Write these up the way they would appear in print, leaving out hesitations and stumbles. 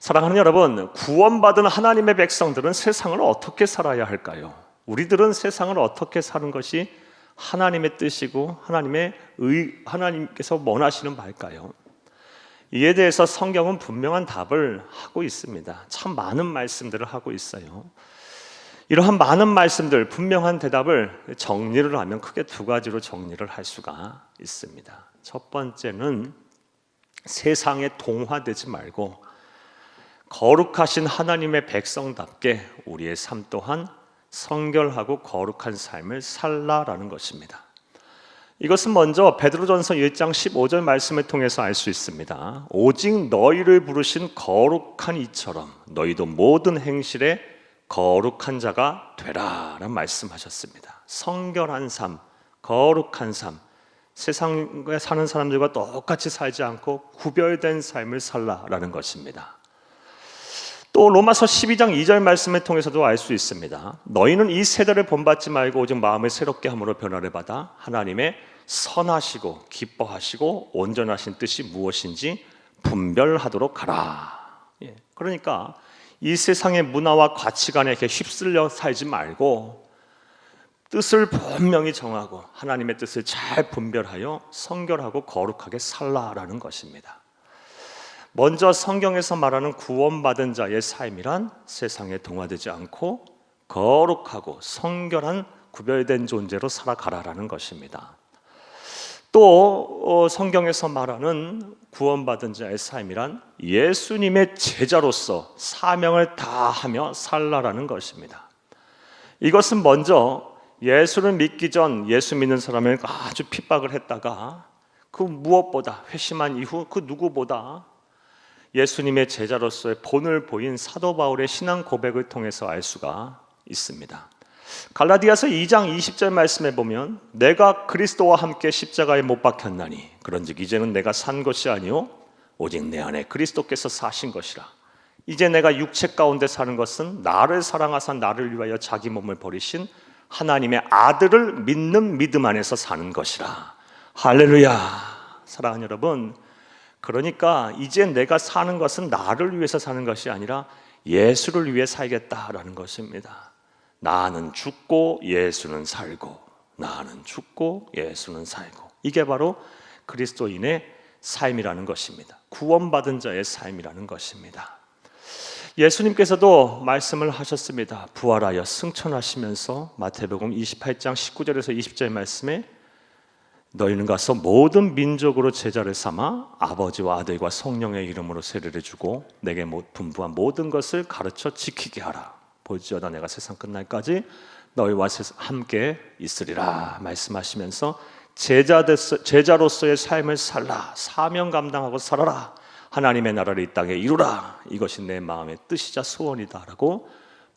사랑하는 여러분, 구원받은 하나님의 백성들은 세상을 어떻게 살아야 할까요? 우리들은 세상을 어떻게 사는 것이 하나님의 뜻이고 하나님께서 원하시는 바일까요? 이에 대해서 성경은 분명한 답을 하고 있습니다. 참 많은 말씀들을 하고 있어요. 이러한 많은 말씀들, 분명한 대답을 정리를 하면 크게 두 가지로 정리를 할 수가 있습니다. 첫 번째는 세상에 동화되지 말고 거룩하신 하나님의 백성답게 우리의 삶 또한 성결하고 거룩한 삶을 살라라는 것입니다. 이것은 먼저 베드로전서 1장 15절 말씀을 통해서 알 수 있습니다. 오직 너희를 부르신 거룩한 이처럼 너희도 모든 행실에 거룩한 자가 되라 라는 말씀하셨습니다. 성결한 삶, 거룩한 삶, 세상에 사는 사람들과 똑같이 살지 않고 구별된 삶을 살라라는 것입니다. 또 로마서 12장 2절 말씀을 통해서도 알 수 있습니다. 너희는 이 세대를 본받지 말고 오직 마음을 새롭게 함으로 변화를 받아 하나님의 선하시고 기뻐하시고 온전하신 뜻이 무엇인지 분별하도록 하라. 그러니까 이 세상의 문화와 가치관에 이렇게 휩쓸려 살지 말고 뜻을 분명히 정하고 하나님의 뜻을 잘 분별하여 성결하고 거룩하게 살라라는 것입니다. 먼저 성경에서 말하는 구원받은 자의 삶이란 세상에 동화되지 않고 거룩하고 성결한 구별된 존재로 살아가라라는 것입니다. 또 성경에서 말하는 구원받은 자의 삶이란 예수님의 제자로서 사명을 다하며 살라라는 것입니다. 이것은 먼저 예수를 믿기 전 예수 믿는 사람을 아주 핍박을 했다가 그 무엇보다 회심한 이후 그 누구보다 예수님의 제자로서의 본을 보인 사도 바울의 신앙 고백을 통해서 알 수가 있습니다. 갈라디아서 2장 20절 말씀에 보면 내가 그리스도와 함께 십자가에 못 박혔나니 그런즉 이제는 내가 산 것이 아니요 오직 내 안에 그리스도께서 사신 것이라. 이제 내가 육체 가운데 사는 것은 나를 사랑하사 나를 위하여 자기 몸을 버리신 하나님의 아들을 믿는 믿음 안에서 사는 것이라. 할렐루야. 사랑하는 여러분, 그러니까 이제 내가 사는 것은 나를 위해서 사는 것이 아니라 예수를 위해 살겠다라는 것입니다. 나는 죽고 예수는 살고, 나는 죽고 예수는 살고. 이게 바로 그리스도인의 삶이라는 것입니다. 구원받은 자의 삶이라는 것입니다. 예수님께서도 말씀을 하셨습니다. 부활하여 승천하시면서 마태복음 28장 19절에서 20절 말씀에 너희는 가서 모든 민족으로 제자를 삼아 아버지와 아들과 성령의 이름으로 세례를 주고 내게 분부한 모든 것을 가르쳐 지키게 하라. 볼지어다 내가 세상 끝날까지 너희와 함께 있으리라 말씀하시면서 제자로서의 삶을 살라. 사명 감당하고 살아라. 하나님의 나라를 이 땅에 이루라. 이것이 내 마음의 뜻이자 소원이다 라고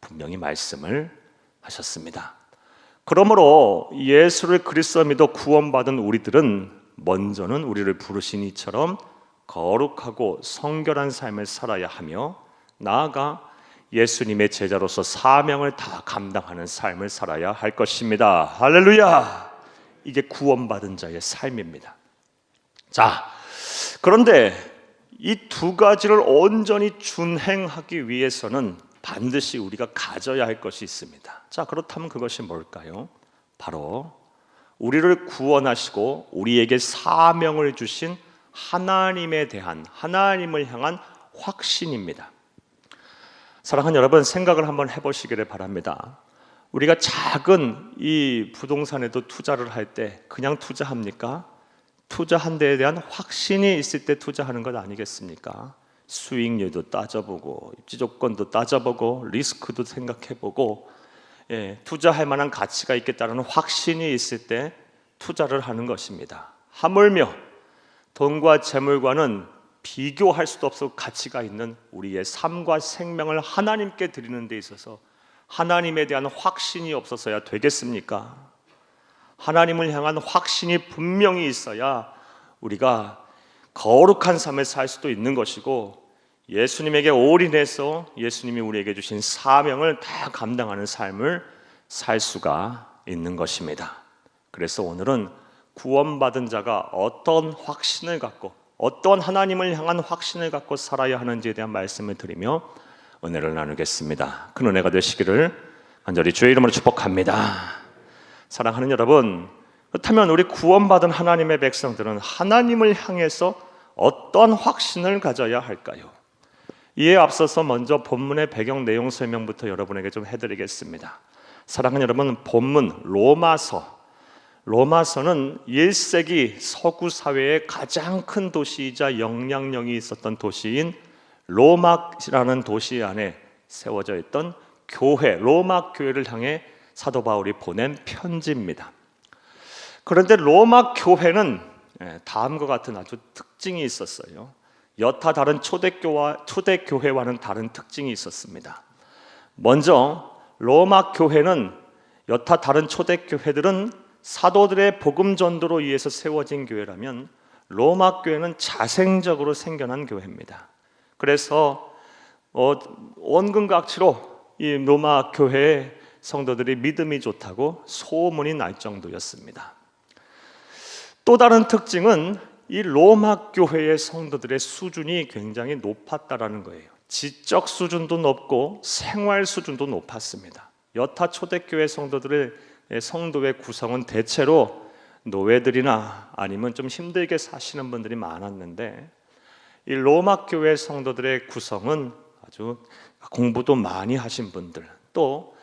분명히 말씀을 하셨습니다. 그러므로 예수를 그리스도 믿어 구원받은 우리들은 먼저는 우리를 부르신 이처럼 거룩하고 성결한 삶을 살아야 하며 나아가 예수님의 제자로서 사명을 다 감당하는 삶을 살아야 할 것입니다. 할렐루야! 이게 구원받은 자의 삶입니다. 자, 그런데 이 두 가지를 온전히 준행하기 위해서는 반드시 우리가 가져야 할 것이 있습니다. 자, 그렇다면 그것이 뭘까요? 바로 우리를 구원하시고 우리에게 사명을 주신 하나님에 대한, 하나님을 향한 확신입니다. 사랑하는 여러분, 생각을 한번 해보시기를 바랍니다. 우리가 작은 이 부동산에도 투자를 할 때 그냥 투자합니까? 투자한 데에 대한 확신이 있을 때 투자하는 것 아니겠습니까? 수익률도 따져보고 입지 조건도 따져보고 리스크도 생각해보고 투자할 만한 가치가 있겠다는 확신이 있을 때 투자를 하는 것입니다. 하물며 돈과 재물과는 비교할 수도 없을 가치가 있는 우리의 삶과 생명을 하나님께 드리는 데 있어서 하나님에 대한 확신이 없어서야 되겠습니까? 하나님을 향한 확신이 분명히 있어야 우리가 거룩한 삶을 살 수도 있는 것이고 예수님에게 올인해서 예수님이 우리에게 주신 사명을 다 감당하는 삶을 살 수가 있는 것입니다. 그래서 오늘은 구원받은 자가 어떤 확신을 갖고 어떤 하나님을 향한 확신을 갖고 살아야 하는지에 대한 말씀을 드리며 은혜를 나누겠습니다. 큰 은혜가 되시기를 간절히 주의 이름으로 축복합니다. 사랑하는 여러분, 그렇다면 우리 구원받은 하나님의 백성들은 하나님을 향해서 어떤 확신을 가져야 할까요? 이에 앞서서 먼저 본문의 배경 내용 설명부터 여러분에게 좀 해드리겠습니다. 사랑하는 여러분, 본문 로마서는 1세기 서구 사회의 가장 큰 도시이자 영향력이 있었던 도시인 로마라는 도시 안에 세워져 있던 교회, 로마 교회를 향해 사도 바울이 보낸 편지입니다. 그런데 로마 교회는 다음과 같은 아주 특징이 있었어요. 여타 다른 초대교회와는 다른 특징이 있었습니다. 먼저 로마 교회는 여타 다른 초대교회들은 사도들의 복음 전도로 의해서 세워진 교회라면 로마 교회는 자생적으로 생겨난 교회입니다. 그래서 원근각치로 이 로마 교회의 성도들이 믿음이 좋다고 소문이 날 정도였습니다. 또 다른 특징은 이 로마 교회의 성도들의 수준이 굉장히 높았다라는 거예요. 지적 수준도 높고 생활 수준도 높았습니다. 여타 초대교회 성도의 구성은 대체로 노예들이나 아니면 좀 힘들게 사시는 분들이 많았는데, 이 로마 교회 성도들의 구성은 아주 공부도 많이 하신 분들, 또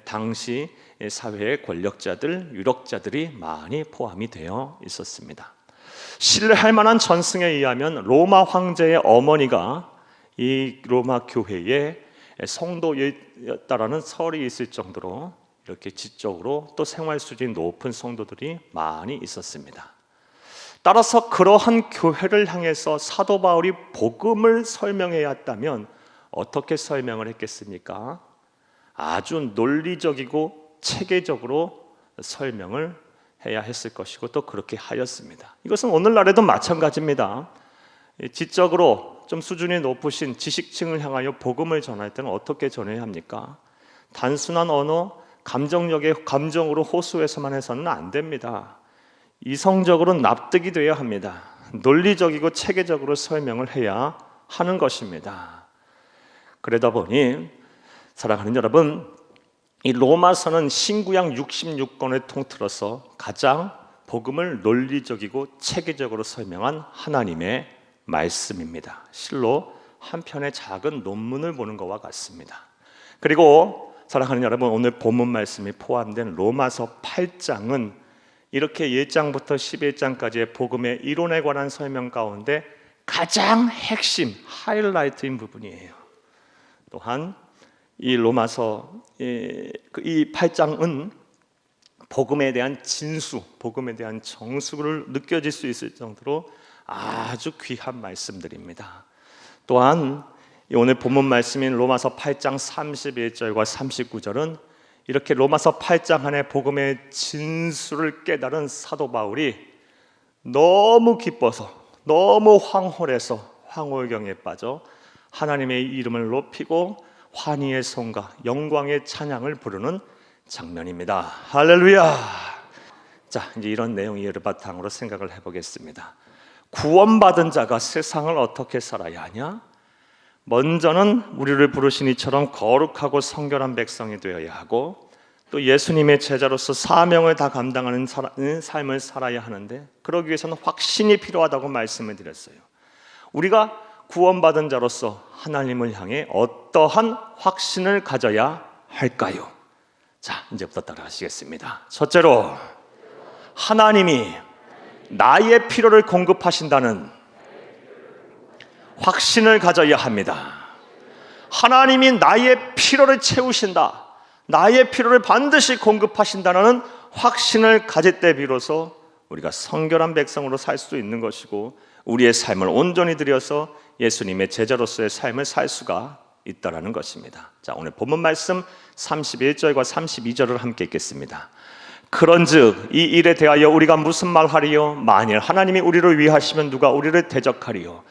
당시 사회의 권력자들, 유력자들이 많이 포함이 되어 있었습니다. 신뢰할 만한 전승에 의하면 로마 황제의 어머니가 이 로마 교회의 성도였다라는 설이 있을 정도로 이렇게 지적으로 또 생활 수준이 높은 성도들이 많이 있었습니다. 따라서 그러한 교회를 향해서 사도 바울이 복음을 설명해야 했다면 어떻게 설명을 했겠습니까? 아주 논리적이고 체계적으로 설명을 해야 했을 것이고 또 그렇게 하였습니다. 이것은 오늘날에도 마찬가지입니다. 지적으로 좀 수준이 높으신 지식층을 향하여 복음을 전할 때는 어떻게 전해야 합니까? 단순한 언어, 감정으로 호소해서만 해서는 안 됩니다. 이성적으로 납득이 돼야 합니다. 논리적이고 체계적으로 설명을 해야 하는 것입니다. 그러다 보니 사랑하는 여러분, 이 로마서는 신구약 66권을 통틀어서 가장 복음을 논리적이고 체계적으로 설명한 하나님의 말씀입니다. 실로 한 편의 작은 논문을 보는 것과 같습니다. 그리고 사랑하는 여러분, 오늘 본문 말씀이 포함된 로마서 8장은 이렇게 1장부터 11장까지의 복음의 이론에 관한 설명 가운데 가장 핵심, 하이라이트인 부분이에요. 또한 이 로마서 이 8장은 복음에 대한 진수, 복음에 대한 정수를 느껴질 수 있을 정도로 아주 귀한 말씀들입니다. 또한 오늘 본문 말씀인 로마서 8장 31절과 39절은 이렇게 로마서 8장 안에 복음의 진수를 깨달은 사도 바울이 너무 기뻐서, 너무 황홀해서 황홀경에 빠져 하나님의 이름을 높이고 환희의 성과, 영광의 찬양을 부르는 장면입니다. 할렐루야! 자, 이제 이런 내용 이해를 바탕으로 생각을 해보겠습니다. 구원받은 자가 세상을 어떻게 살아야 하냐? 먼저는 우리를 부르신 이처럼 거룩하고 성결한 백성이 되어야 하고, 또 예수님의 제자로서 사명을 다 감당하는 삶을 살아야 하는데, 그러기 위해서는 확신이 필요하다고 말씀을 드렸어요. 우리가 구원받은 자로서 하나님을 향해 어떠한 확신을 가져야 할까요? 자, 이제부터 따라하시겠습니다. 첫째로, 하나님이 나의 필요를 공급하신다는 확신을 가져야 합니다. 하나님이 나의 필요를 채우신다, 나의 필요를 반드시 공급하신다는 확신을 가질 때 비로소 우리가 성결한 백성으로 살 수 있는 것이고, 우리의 삶을 온전히 들여서 예수님의 제자로서의 삶을 살 수가 있다라는 것입니다. 자, 오늘 본문 말씀 31절과 32절을 함께 읽겠습니다. 그런즉 이 일에 대하여 우리가 무슨 말하리요? 만일 하나님이 우리를 위하시면 누가 우리를 대적하리요?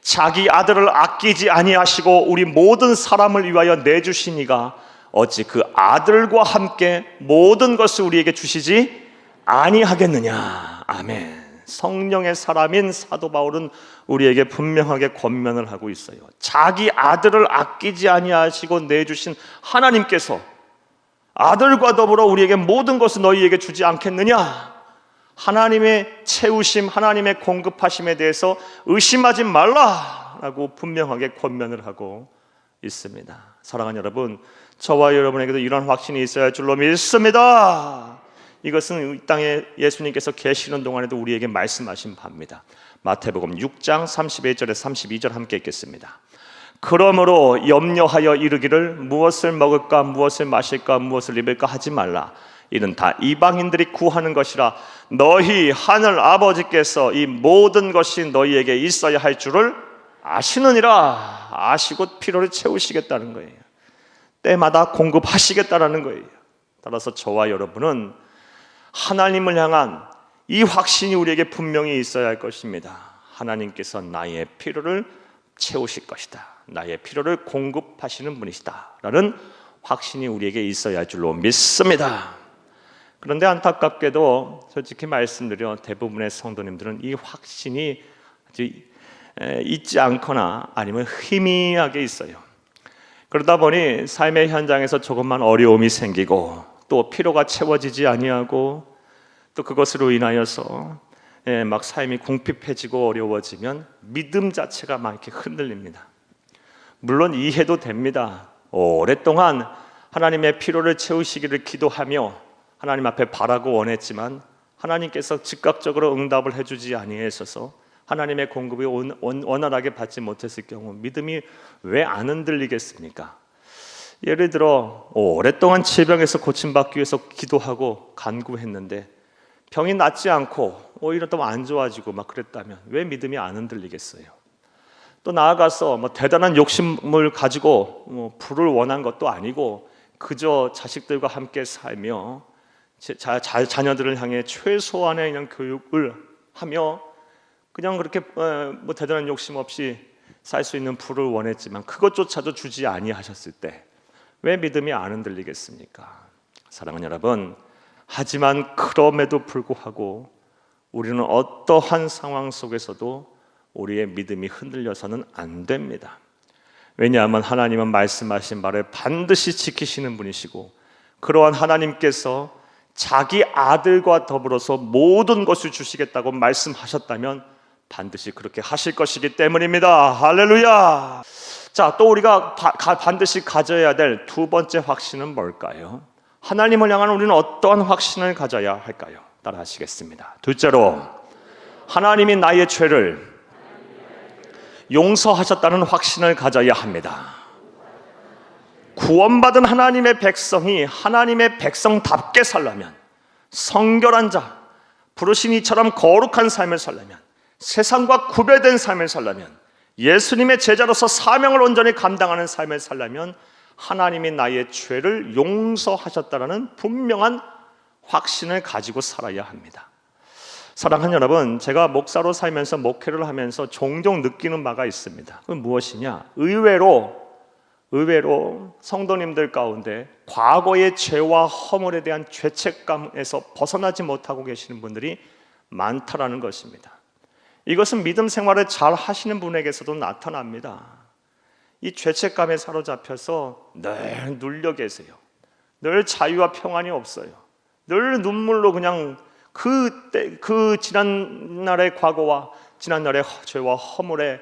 자기 아들을 아끼지 아니하시고 우리 모든 사람을 위하여 내주시니가 어찌 그 아들과 함께 모든 것을 우리에게 주시지 아니하겠느냐. 아멘. 성령의 사람인 사도 바울은 우리에게 분명하게 권면을 하고 있어요. 자기 아들을 아끼지 아니하시고 내주신 하나님께서 아들과 더불어 우리에게 모든 것을 너희에게 주지 않겠느냐? 하나님의 채우심, 하나님의 공급하심에 대해서 의심하지 말라라고 분명하게 권면을 하고 있습니다. 사랑하는 여러분, 저와 여러분에게도 이런 확신이 있어야 할 줄로 믿습니다. 이것은 이 땅에 예수님께서 계시는 동안에도 우리에게 말씀하신 바입니다. 마태복음 6장 31절에서 32절 함께 읽겠습니다. 그러므로 염려하여 이르기를 무엇을 먹을까 무엇을 마실까 무엇을 입을까 하지 말라. 이는 다 이방인들이 구하는 것이라. 너희 하늘 아버지께서 이 모든 것이 너희에게 있어야 할 줄을 아시느니라. 아시고 필요를 채우시겠다는 거예요. 때마다 공급하시겠다는 거예요. 따라서 저와 여러분은 하나님을 향한 이 확신이 우리에게 분명히 있어야 할 것입니다. 하나님께서 나의 필요를 채우실 것이다. 나의 필요를 공급하시는 분이시다 라는 확신이 우리에게 있어야 할 줄로 믿습니다. 그런데 안타깝게도 솔직히 말씀드려 대부분의 성도님들은 이 확신이 아주 있지 않거나 아니면 희미하게 있어요. 그러다 보니 삶의 현장에서 조금만 어려움이 생기고 또 필요가 채워지지 아니하고 또 그것으로 인하여서 막 삶이 궁핍해지고 어려워지면 믿음 자체가 막 이렇게 흔들립니다. 물론 이해도 됩니다. 오랫동안 하나님의 필요를 채우시기를 기도하며 하나님 앞에 바라고 원했지만 하나님께서 즉각적으로 응답을 해주지 아니하셔서 하나님의 공급이 원활하게 받지 못했을 경우 믿음이 왜 안 흔들리겠습니까? 예를 들어 오랫동안 질병에서 고침받기 위해서 기도하고 간구했는데 병이 낫지 않고 오히려 더 안 좋아지고 막 그랬다면 왜 믿음이 안 흔들리겠어요? 또 나아가서 대단한 욕심을 가지고 부를 원한 것도 아니고 그저 자식들과 함께 살며 자녀들을 향해 최소한의 그냥 교육을 하며 그냥 그렇게 대단한 욕심 없이 살 수 있는 부를 원했지만 그것조차도 주지 아니하셨을 때 왜 믿음이 안 흔들리겠습니까? 사랑하는 여러분, 하지만 그럼에도 불구하고 우리는 어떠한 상황 속에서도 우리의 믿음이 흔들려서는 안 됩니다. 왜냐하면 하나님은 말씀하신 말을 반드시 지키시는 분이시고 그러한 하나님께서 자기 아들과 더불어서 모든 것을 주시겠다고 말씀하셨다면 반드시 그렇게 하실 것이기 때문입니다. 할렐루야. 자, 또 우리가 반드시 가져야 될 두 번째 확신은 뭘까요? 하나님을 향한 우리는 어떠한 확신을 가져야 할까요? 따라 하시겠습니다. 둘째로 하나님이 나의 죄를 용서하셨다는 확신을 가져야 합니다. 구원받은 하나님의 백성이 하나님의 백성답게 살려면, 성결한 자, 부르신 이처럼 거룩한 삶을 살려면, 세상과 구별된 삶을 살려면, 예수님의 제자로서 사명을 온전히 감당하는 삶을 살려면 하나님이 나의 죄를 용서하셨다는 분명한 확신을 가지고 살아야 합니다. 사랑하는 여러분, 제가 목사로 살면서 목회를 하면서 종종 느끼는 바가 있습니다. 그건 무엇이냐? 의외로 성도님들 가운데 과거의 죄와 허물에 대한 죄책감에서 벗어나지 못하고 계시는 분들이 많다라는 것입니다. 이것은 믿음 생활을 잘 하시는 분에게서도 나타납니다. 이 죄책감에 사로잡혀서 늘 눌려 계세요. 늘 자유와 평안이 없어요. 늘 눈물로 그냥 그 지난날의 과거와 지난날의 죄와 허물에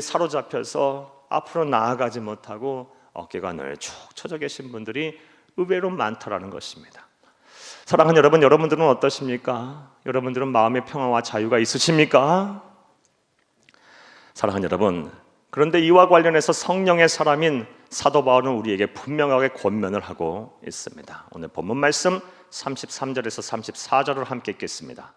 사로잡혀서 앞으로 나아가지 못하고 어깨가 늘 축 처져 계신 분들이 의외로 많다라는 것입니다. 사랑하는 여러분, 여러분들은 어떠십니까? 여러분들은 마음의 평화와 자유가 있으십니까? 사랑하는 여러분, 그런데 이와 관련해서 성령의 사람인 사도 바울은 우리에게 분명하게 권면을 하고 있습니다. 오늘 본문 말씀 33절에서 34절을 함께 읽겠습니다.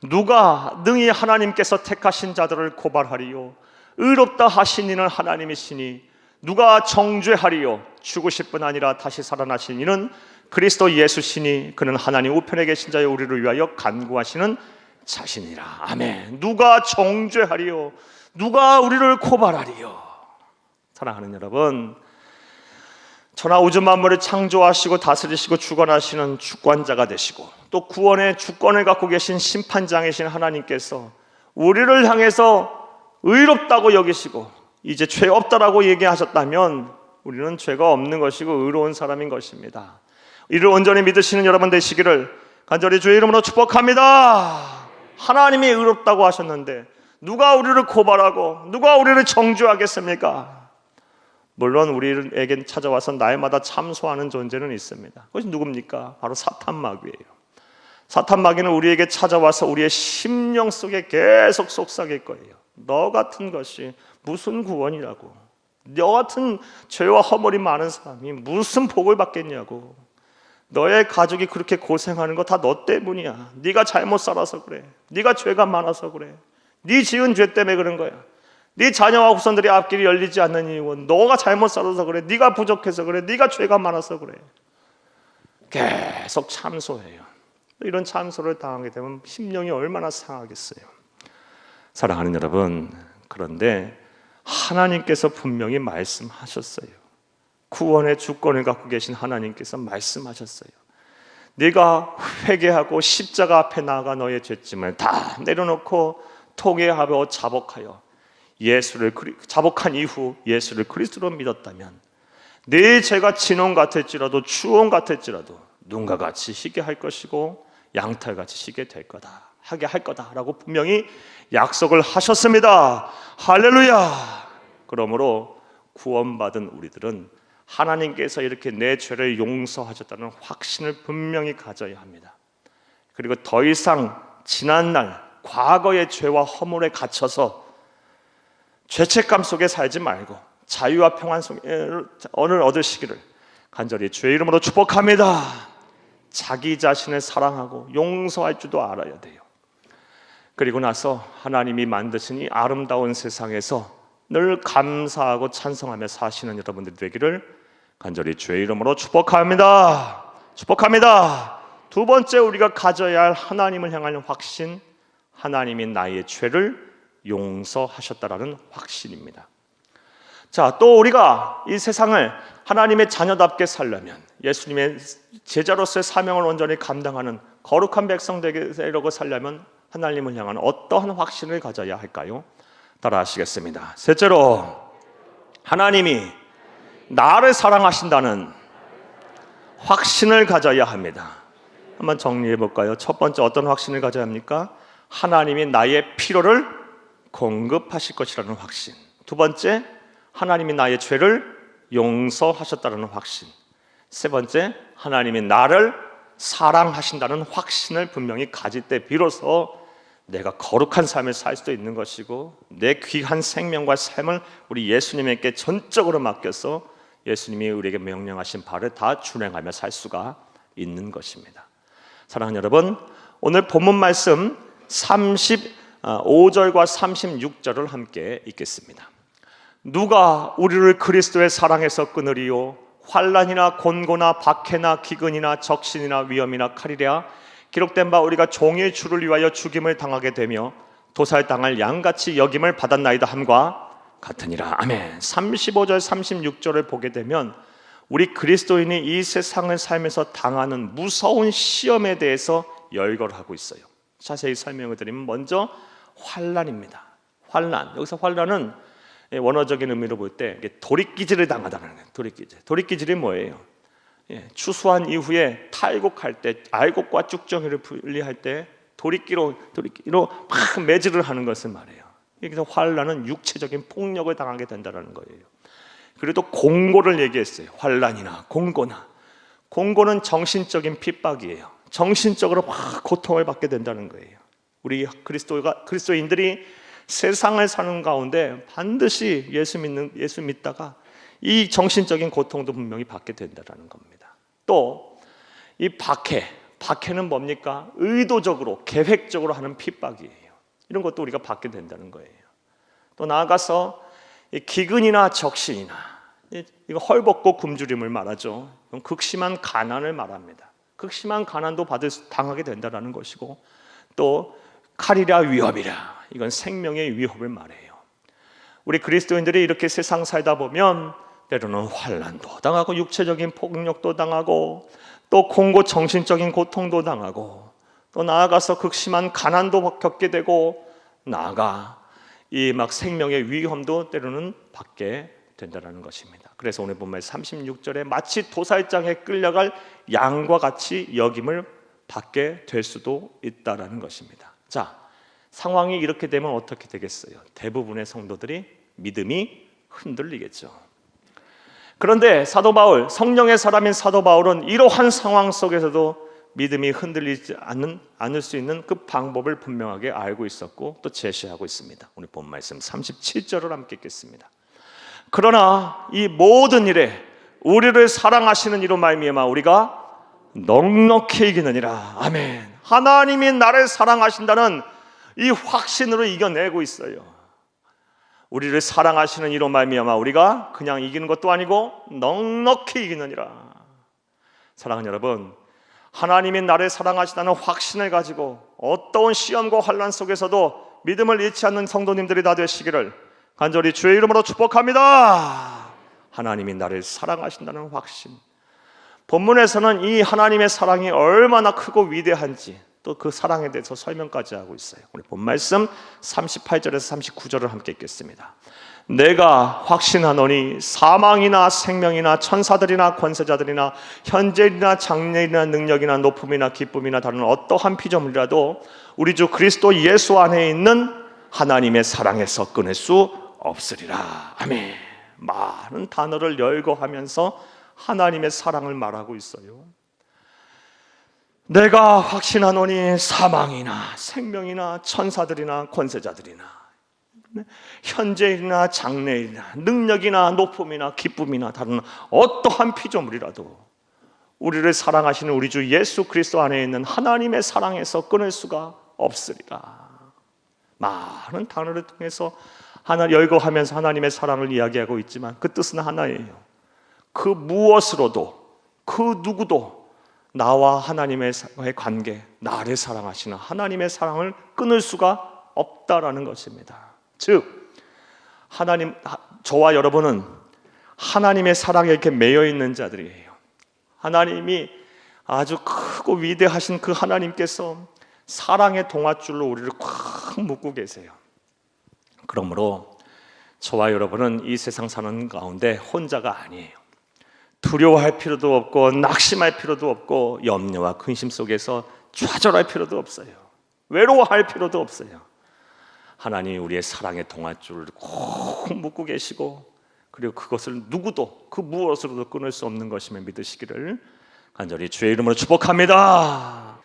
누가 능히 하나님께서 택하신 자들을 고발하리요? 의롭다 하신 이는 하나님이시니 누가 정죄하리요? 죽으실 뿐 아니라 다시 살아나신 이는 그리스도 예수시니 그는 하나님 우편에 계신 자여 우리를 위하여 간구하시는 자신이라. 아멘. 누가 정죄하리요? 누가 우리를 고발하리요? 사랑하는 여러분, 천하 우주 만물을 창조하시고 다스리시고 주관하시는 주권자가 되시고 또 구원의 주권을 갖고 계신 심판장이신 하나님께서 우리를 향해서 의롭다고 여기시고 이제 죄 없다라고 얘기하셨다면 우리는 죄가 없는 것이고 의로운 사람인 것입니다. 이를 온전히 믿으시는 여러분 되시기를 간절히 주의 이름으로 축복합니다. 하나님이 의롭다고 하셨는데 누가 우리를 고발하고 누가 우리를 정죄하겠습니까? 물론 우리에겐 찾아와서 날마다 참소하는 존재는 있습니다. 그것이 누굽니까? 바로 사탄마귀예요. 사탄마귀는 우리에게 찾아와서 우리의 심령 속에 계속 속삭일 거예요. 너 같은 것이 무슨 구원이라고, 너 같은 죄와 허물이 많은 사람이 무슨 복을 받겠냐고, 너의 가족이 그렇게 고생하는 거 다 너 때문이야, 네가 잘못 살아서 그래, 네가 죄가 많아서 그래, 네 지은 죄 때문에 그런 거야, 네 자녀와 후손들이 앞길이 열리지 않는 이유는 너가 잘못 살아서 그래, 네가 부족해서 그래, 네가 죄가 많아서 그래. 계속 참소해요. 이런 참소를 당하게 되면 심령이 얼마나 상하겠어요. 사랑하는 여러분, 그런데 하나님께서 분명히 말씀하셨어요. 구원의 주권을 갖고 계신 하나님께서 말씀하셨어요. 네가 회개하고 십자가 앞에 나아가 너의 죄짐을 다 내려놓고 통회하고 자복하여 예수를 자복한 이후 예수를 그리스도로 믿었다면 네 죄가 진홍 같을지라도 추홍 같을지라도 눈과 같이 희게 할 것이고 양털같이 희게 될 거다, 하게 할 거다라고 분명히 약속을 하셨습니다. 할렐루야. 그러므로 구원받은 우리들은 하나님께서 이렇게 내 죄를 용서하셨다는 확신을 분명히 가져야 합니다. 그리고 더 이상 지난날 과거의 죄와 허물에 갇혀서 죄책감 속에 살지 말고 자유와 평안 속에 언을 얻으시기를 간절히 주의 이름으로 축복합니다. 자기 자신을 사랑하고 용서할 줄도 알아야 돼요. 그리고 나서 하나님이 만드신 이 아름다운 세상에서 늘 감사하고 찬송하며 사시는 여러분들이 되기를 간절히 주의 이름으로 축복합니다. 축복합니다. 두 번째 우리가 가져야 할 하나님을 향한 확신, 하나님이 나의 죄를 용서하셨다라는 확신입니다. 자, 또 우리가 이 세상을 하나님의 자녀답게 살려면, 예수님의 제자로서의 사명을 온전히 감당하는 거룩한 백성 되려고 살려면 하나님을 향한 어떠한 확신을 가져야 할까요? 따라 하시겠습니다. 셋째로, 하나님이 나를 사랑하신다는 확신을 가져야 합니다. 한번 정리해 볼까요? 첫 번째, 어떤 확신을 가져야 합니까? 하나님이 나의 필요를 공급하실 것이라는 확신. 두 번째, 하나님이 나의 죄를 용서하셨다는 확신. 세 번째, 하나님이 나를 사랑하신다는 확신을 분명히 가질 때 비로소 내가 거룩한 삶을 살 수도 있는 것이고 내 귀한 생명과 삶을 우리 예수님에게 전적으로 맡겨서 예수님이 우리에게 명령하신 바를 다 준행하며 살 수가 있는 것입니다. 사랑하는 여러분, 오늘 본문 말씀 35절과 36절을 함께 읽겠습니다. 누가 우리를 그리스도의 사랑에서 끊으리요? 환난이나 곤고나 박해나 기근이나 적신이나 위험이나 칼이랴. 기록된 바 우리가 종일 주를 위하여 죽임을 당하게 되며 도살당할 양같이 여김을 받았나이다 함과 같으니라. 아멘. 35절 36절을 보게 되면 우리 그리스도인이 이 세상을 살면서 당하는 무서운 시험에 대해서 열거를 하고 있어요. 자세히 설명을 드리면 먼저 환난입니다. 환난. 여기서 환난은 원어적인 의미로 볼 때 도리끼질을 당하다는 거예요. 도리끼질이 뭐예요? 추수한 이후에 탈곡할 때, 알곡과 쭉정이를 분리할 때 도리끼로 막 매질을 하는 것을 말해요. 여기서 환난은 육체적인 폭력을 당하게 된다는 거예요. 그리고 또 공고를 얘기했어요. 환난이나 공고나. 공고는 정신적인 핍박이에요. 정신적으로 막 고통을 받게 된다는 거예요. 우리 그리스도인들이 세상을 사는 가운데 반드시 예수 믿다가 이 정신적인 고통도 분명히 받게 된다는 겁니다. 또 이 박해는 뭡니까? 의도적으로 계획적으로 하는 핍박이에요. 이런 것도 우리가 받게 된다는 거예요. 또 나아가서 이 기근이나 적신이나 이거 헐벗고 굶주림을 말하죠. 극심한 가난을 말합니다. 극심한 가난도 당하게 된다는 것이고, 또 칼이라 위협이라, 이건 생명의 위협을 말해요. 우리 그리스도인들이 이렇게 세상 살다 보면 때로는 환난도 당하고 육체적인 폭력도 당하고 또 공고 정신적인 고통도 당하고 또 나아가서 극심한 가난도 겪게 되고 나아가 이 막 생명의 위험도 때로는 받게 된다는 것입니다. 그래서 오늘 본문 36절에 마치 도살장에 끌려갈 양과 같이 여김을 받게 될 수도 있다라는 것입니다. 자, 상황이 이렇게 되면 어떻게 되겠어요? 대부분의 성도들이 믿음이 흔들리겠죠. 그런데 사도 바울, 성령의 사람인 사도 바울은 이러한 상황 속에서도 믿음이 흔들리지 않을 수 있는 그 방법을 분명하게 알고 있었고 또 제시하고 있습니다. 오늘 본 말씀 37절을 함께 읽겠습니다. 그러나 이 모든 일에 우리를 사랑하시는 이로 말미암아 우리가 넉넉히 이기느니라. 아멘. 하나님이 나를 사랑하신다는 이 확신으로 이겨내고 있어요. 우리를 사랑하시는 이로 말미암아 우리가 그냥 이기는 것도 아니고 넉넉히 이기느니라. 사랑하는 여러분, 하나님이 나를 사랑하시다는 확신을 가지고 어떠한 시험과 환난 속에서도 믿음을 잃지 않는 성도님들이 다 되시기를 간절히 주의 이름으로 축복합니다. 하나님이 나를 사랑하신다는 확신. 본문에서는 이 하나님의 사랑이 얼마나 크고 위대한지 또 그 사랑에 대해서 설명까지 하고 있어요. 우리 본 말씀 38절에서 39절을 함께 읽겠습니다. 내가 확신하노니 사망이나 생명이나 천사들이나 권세자들이나 현재이나 장래이나 능력이나 높음이나 기쁨이나 다른 어떠한 피조물이라도 우리 주 그리스도 예수 안에 있는 하나님의 사랑에서 끊을 수 없으리라. 아멘. 많은 단어를 열거하면서 하나님의 사랑을 말하고 있어요. 내가 확신하노니 사망이나 생명이나 천사들이나 권세자들이나 현재이나 장래이나 능력이나 높음이나 기쁨이나 다른 어떠한 피조물이라도 우리를 사랑하시는 우리 주 예수 그리스도 안에 있는 하나님의 사랑에서 끊을 수가 없으리라. 많은 단어를 통해서 열거하면서 하나님의 사랑을 이야기하고 있지만 그 뜻은 하나예요. 그 무엇으로도 그 누구도 나와 하나님의 관계, 나를 사랑하시는 하나님의 사랑을 끊을 수가 없다라는 것입니다. 즉 하나님, 저와 여러분은 하나님의 사랑에 이렇게 매여 있는 자들이에요. 하나님이 아주 크고 위대하신 그 하나님께서 사랑의 동아줄로 우리를 꽉 묶고 계세요. 그러므로 저와 여러분은 이 세상 사는 가운데 혼자가 아니에요. 두려워할 필요도 없고 낙심할 필요도 없고 염려와 근심 속에서 좌절할 필요도 없어요. 외로워할 필요도 없어요. 하나님이 우리의 사랑의 동아줄을 꼭 묶고 계시고 그리고 그것을 누구도 그 무엇으로도 끊을 수 없는 것임을 믿으시기를 간절히 주의 이름으로 축복합니다.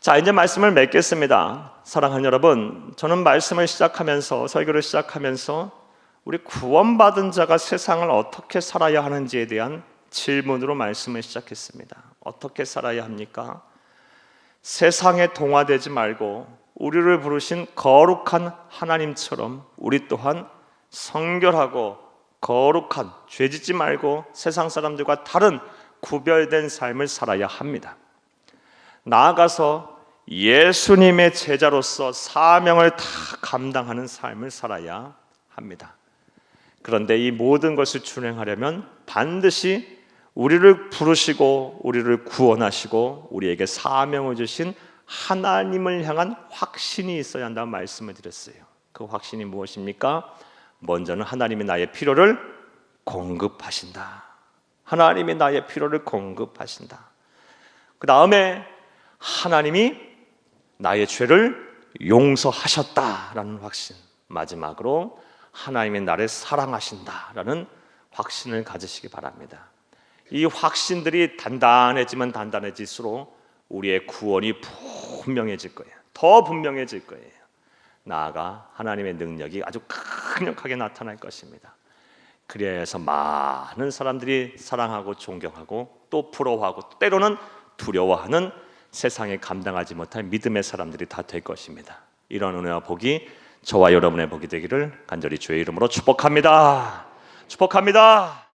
자, 이제 말씀을 맺겠습니다. 사랑하는 여러분, 저는 말씀을 시작하면서 설교를 시작하면서 우리 구원받은 자가 세상을 어떻게 살아야 하는지에 대한 질문으로 말씀을 시작했습니다. 어떻게 살아야 합니까? 세상에 동화되지 말고 우리를 부르신 거룩한 하나님처럼 우리 또한 성결하고 거룩한, 죄짓지 말고 세상 사람들과 다른 구별된 삶을 살아야 합니다. 나아가서 예수님의 제자로서 사명을 다 감당하는 삶을 살아야 합니다. 그런데 이 모든 것을 준행하려면 반드시 우리를 부르시고 우리를 구원하시고 우리에게 사명을 주신 하나님을 향한 확신이 있어야 한다는 말씀을 드렸어요. 그 확신이 무엇입니까? 먼저는 하나님이 나의 필요를 공급하신다. 하나님이 나의 필요를 공급하신다. 그 다음에 하나님이 나의 죄를 용서하셨다라는 확신. 마지막으로 하나님이 나를 사랑하신다라는 확신을 가지시기 바랍니다. 이 확신들이 단단해지면 단단해질수록 우리의 구원이 분명해질 거예요. 더 분명해질 거예요. 나아가 하나님의 능력이 아주 강력하게 나타날 것입니다. 그래서 많은 사람들이 사랑하고 존경하고 또 부러워하고 때로는 두려워하는 세상에 감당하지 못할 믿음의 사람들이 다 될 것입니다. 이런 은혜와 복이 저와 여러분의 복이 되기를 간절히 주의 이름으로 축복합니다. 축복합니다.